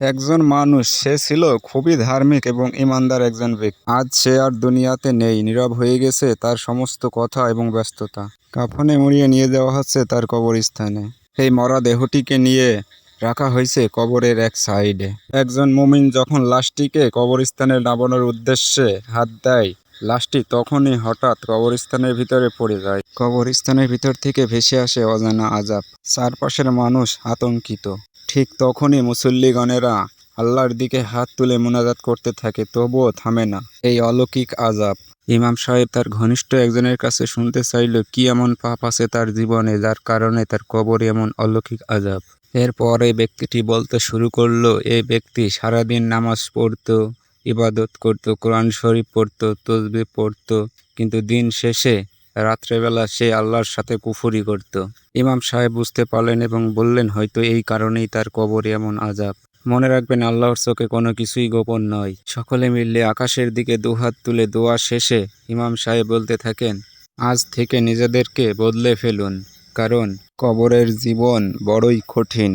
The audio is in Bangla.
একজন মানুষ, সে ছিল খুবই ধার্মিক এবং ইমানদার একজন ব্যক্তি। আজ সে আর দুনিয়াতে নেই, নীরব হয়ে গেছে তার সমস্ত কথা এবং ব্যস্ততা। কাফনে মুড়িয়ে নিয়ে যাওয়া হচ্ছে তার কবরস্থানে। এই মরা দেহটিকে নিয়ে রাখা হয়েছে কবরের এক সাইডে। একজন মুমিন যখন লাশটিকে কবরস্থানে নামানোর উদ্দেশ্যে হাত দেয়, লাশটি তখনই হঠাৎ কবরস্থানের ভিতরে পড়ে যায়। কবরস্থানের ভিতর থেকে ভেসে আসে অজানা আযাব। চারপাশের মানুষ আতঙ্কিত। ঠিক তখনই মুসল্লিগণেরা আল্লাহর দিকে হাত তুলে মুনাজাত করতে থাকে, তবুও থামে না এই অলৌকিক আযাব। ইমাম সাহেব তার ঘনিষ্ঠ একজনের কাছে শুনতে চাইল, কি এমন পাপ আছে তার জীবনে যার কারণে তার কবরে এমন অলৌকিক আযাব। এরপর এই ব্যক্তিটি বলতে শুরু করলো, এই ব্যক্তি সারাদিন নামাজ পড়তো, ইবাদত করত, কোরআন শরীফ পড়তো, তসবিহ পড়তো, কিন্তু দিন শেষে রাত্রেবেলা সে আল্লাহর সাথে কুফরি করত। ইমাম সাহেব বুঝতে পারলেন এবং বললেন, হয়তো এই কারণেই তার কবরে এমন আযাব। মনে রাখবেন, আল্লাহর চোখে কোনো কিছুই গোপন নয়। সকলে মিলে আকাশের দিকে দুহাত তুলে দোয়া শেষে ইমাম সাহেব বলতে থাকেন, আজ থেকে নিজেদেরকে বদলে ফেলুন, কারণ কবরের জীবন বড়ই কঠিন।